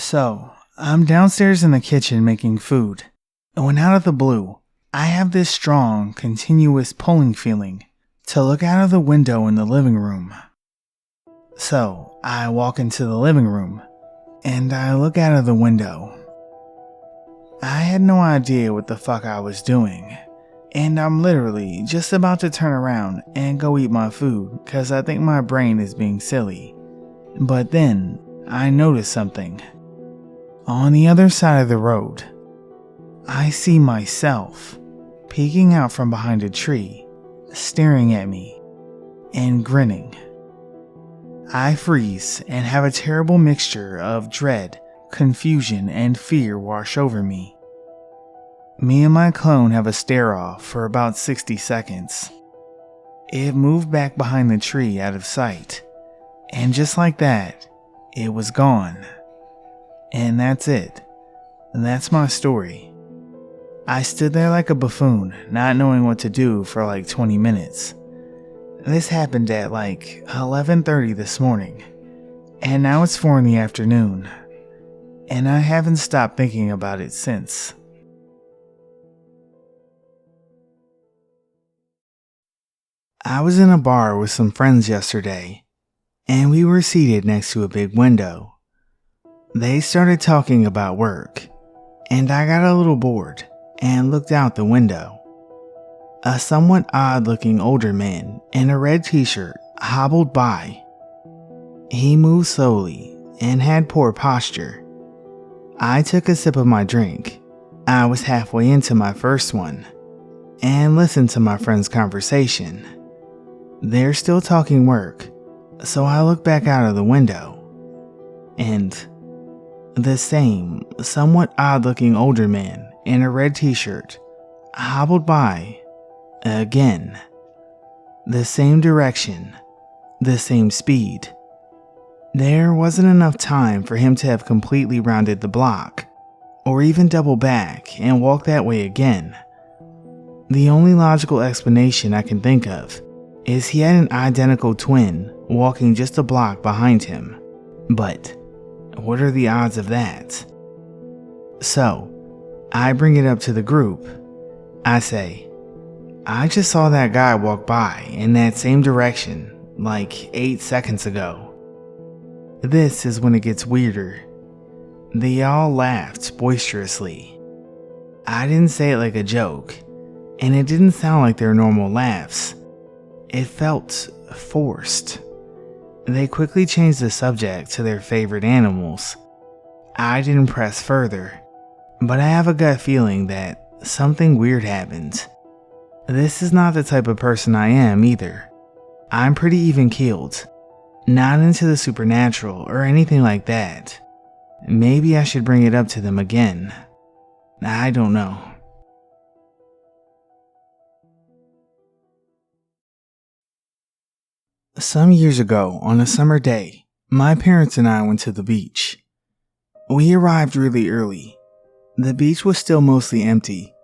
So, I'm downstairs in the kitchen making food, when out of the blue, I have this strong, continuous pulling feeling to look out of the window in the living room. So, I walk into the living room, and I look out of the window. I had no idea what the fuck I was doing, and I'm literally just about to turn around and go eat my food because I think my brain is being silly. But then, I notice something. On the other side of the road, I see myself peeking out from behind a tree, staring at me, and grinning. I freeze and have a terrible mixture of dread, confusion, and fear wash over me. Me and my clone have a stare-off for about 60 seconds. It moved back behind the tree out of sight, and just like that, it was gone. And that's it. That's my story. I stood there like a buffoon, not knowing what to do for like 20 minutes. This happened at like 11:30 this morning, and now it's 4 in the afternoon, and I haven't stopped thinking about it since. I was in a bar with some friends yesterday, and we were seated next to a big window. They started talking about work, and I got a little bored and looked out the window. A somewhat odd-looking older man in a red t-shirt hobbled by. He moved slowly and had poor posture. I took a sip of my drink. I was halfway into my first one, and listened to my friend's conversation. They're still talking work, so I look back out of the window, and the same, somewhat odd-looking older man in a red t-shirt hobbled by again. The same direction, the same speed. There wasn't enough time for him to have completely rounded the block, or even double back and walk that way again. The only logical explanation I can think of is he had an identical twin walking just a block behind him, but what are the odds of that? So, I bring it up to the group. I say, I just saw that guy walk by in that same direction like 8 seconds ago. This is when it gets weirder. They all laughed boisterously. I didn't say it like a joke, and it didn't sound like their normal laughs. It felt forced. They quickly changed the subject to their favorite animals. I didn't press further, but I have a gut feeling that something weird happened. This is not the type of person I am either. I'm pretty even-keeled, not into the supernatural or anything like that. Maybe I should bring it up to them again. I don't know. Some years ago, on a summer day, my parents and I went to the beach. We arrived really early. The beach was still mostly empty,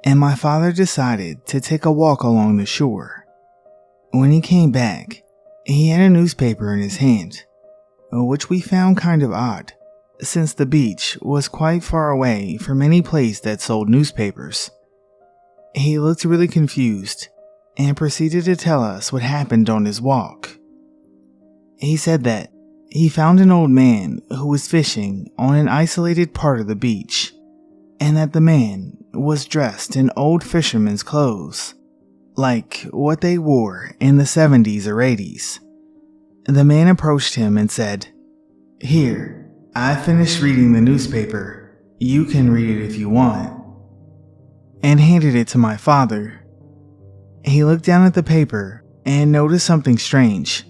and my father decided to take a walk along the shore. When he came back, he had a newspaper in his hand, which we found kind of odd, since the beach was quite far away from any place that sold newspapers. He looked really confused and proceeded to tell us what happened on his walk. He said that he found an old man who was fishing on an isolated part of the beach, and that the man was dressed in old fisherman's clothes, like what they wore in the 70s or 80s. The man approached him and said, "Here, I finished reading the newspaper. You can read it if you want," and handed it to my father. He looked down at the paper and noticed something strange,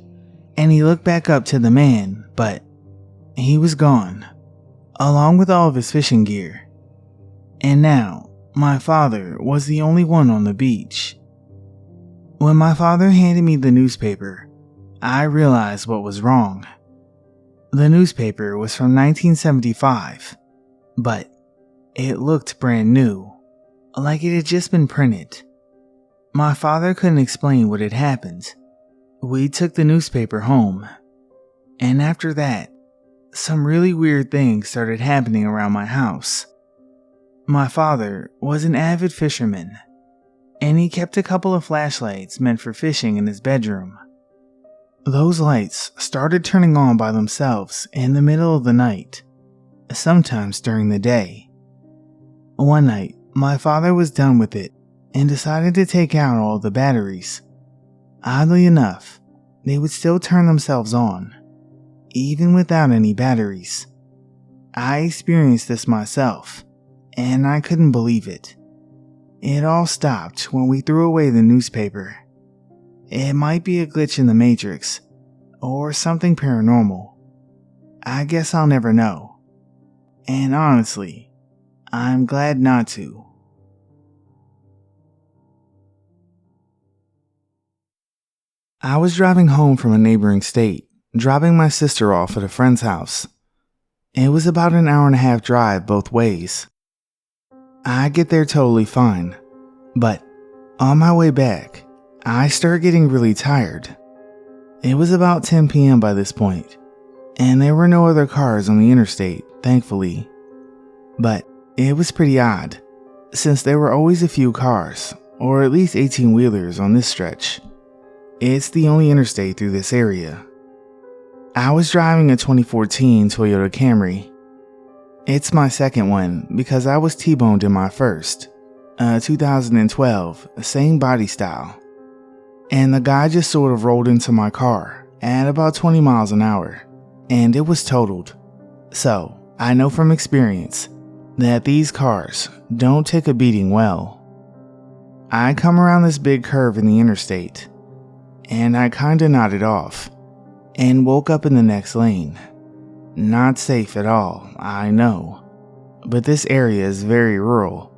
and he looked back up to the man, but he was gone, along with all of his fishing gear. And now, my father was the only one on the beach. When my father handed me the newspaper, I realized what was wrong. The newspaper was from 1975, but it looked brand new, like it had just been printed. My father couldn't explain what had happened. We took the newspaper home, and after that, some really weird things started happening around my house. My father was an avid fisherman, and he kept a couple of flashlights meant for fishing in his bedroom. Those lights started turning on by themselves in the middle of the night, sometimes during the day. One night, my father was done with it and decided to take out all the batteries. Oddly enough, they would still turn themselves on, even without any batteries. I experienced this myself, and I couldn't believe it. It all stopped when we threw away the newspaper. It might be a glitch in the Matrix, or something paranormal. I guess I'll never know. And honestly, I'm glad not to. I was driving home from a neighboring state, dropping my sister off at a friend's house. It was about an hour-and-a-half drive both ways. I get there totally fine, but on my way back, I start getting really tired. It was about 10 p.m. by this point, and there were no other cars on the interstate, thankfully. But it was pretty odd, since there were always a few cars, or at least 18-wheelers on this stretch. It's the only interstate through this area. I was driving a 2014 Toyota Camry. It's my second one because I was T-boned in my first, 2012, same body style. And the guy just sort of rolled into my car at about 20 miles an hour, and it was totaled. So, I know from experience that these cars don't take a beating well. I come around this big curve in the interstate, and I kinda nodded off, and woke up in the next lane. Not safe at all, I know, but this area is very rural,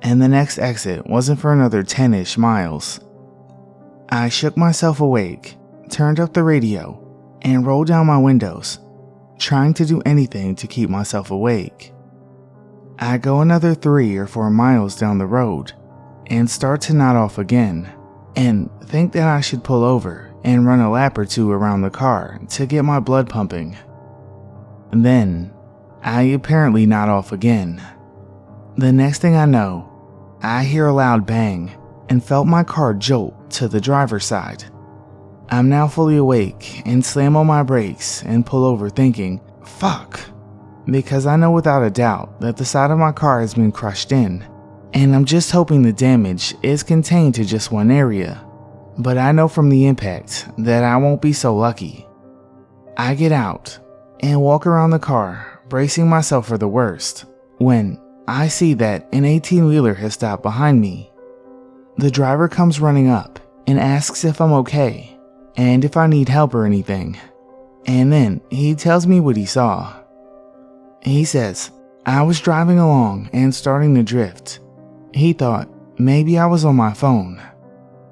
and the next exit wasn't for another 10-ish miles. I shook myself awake, turned up the radio, and rolled down my windows, trying to do anything to keep myself awake. I go another 3 or 4 miles down the road, and start to nod off again, and think that I should pull over and run a lap or two around the car to get my blood pumping. Then, I apparently nod off again. The next thing I know, I hear a loud bang and felt my car jolt to the driver's side. I'm now fully awake and slam on my brakes and pull over thinking, fuck, because I know without a doubt that the side of my car has been crushed in, and I'm just hoping the damage is contained to just one area. But I know from the impact that I won't be so lucky. I get out and walk around the car, bracing myself for the worst, when I see that an 18-wheeler has stopped behind me. The driver comes running up and asks if I'm okay and if I need help or anything, and then he tells me what he saw. He says I was driving along and starting to drift. He thought maybe I was on my phone.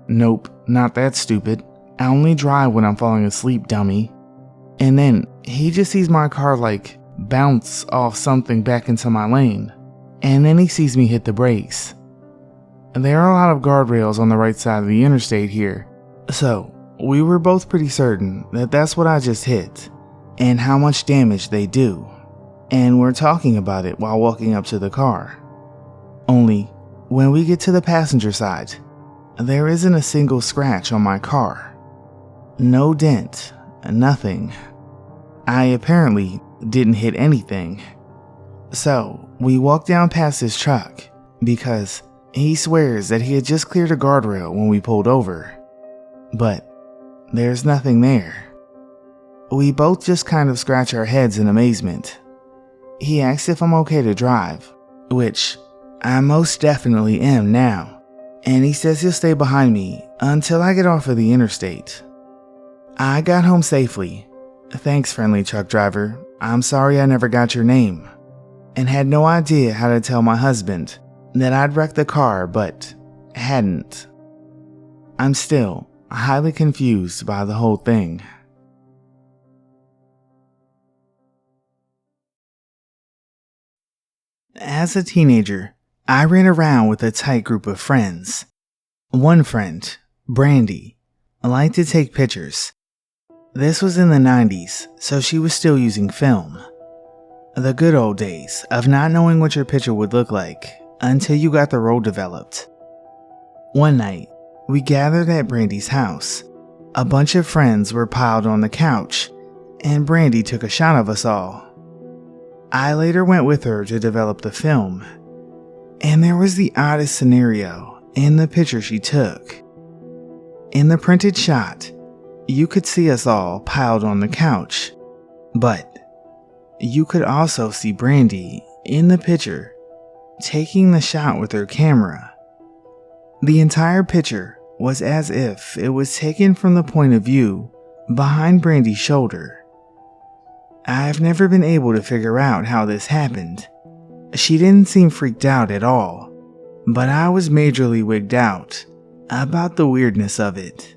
Nope, not that stupid. I only drive when I'm falling asleep, dummy. And then he just sees my car bounce off something back into my lane. And then he sees me hit the brakes. There are a lot of guardrails on the right side of the interstate here, so we were both pretty certain that that's what I just hit, and how much damage they do. And we're talking about it while walking up to the car. Only, when we get to the passenger side, there isn't a single scratch on my car. No dent, nothing. I apparently didn't hit anything. So, we walk down past his truck, because he swears that he had just cleared a guardrail when we pulled over. But there's nothing there. We both just kind of scratch our heads in amazement. He asks if I'm okay to drive, which I most definitely am now. And he says he'll stay behind me until I get off of the interstate. I got home safely. Thanks, friendly truck driver. I'm sorry I never got your name, and had no idea how to tell my husband that I'd wrecked the car but hadn't. I'm still highly confused by the whole thing. As a teenager, I ran around with a tight group of friends. One friend, Brandy, liked to take pictures. This was in the 90s, so she was still using film. The good old days of not knowing what your picture would look like until you got the role developed. One night, we gathered at Brandy's house. A bunch of friends were piled on the couch, and Brandy took a shot of us all. I later went with her to develop the film, and there was the oddest scenario in the picture she took. In the printed shot, you could see us all piled on the couch, but you could also see Brandy in the picture taking the shot with her camera. The entire picture was as if it was taken from the point of view behind Brandy's shoulder. I've never been able to figure out how this happened. She didn't seem freaked out at all, but I was majorly wigged out about the weirdness of it.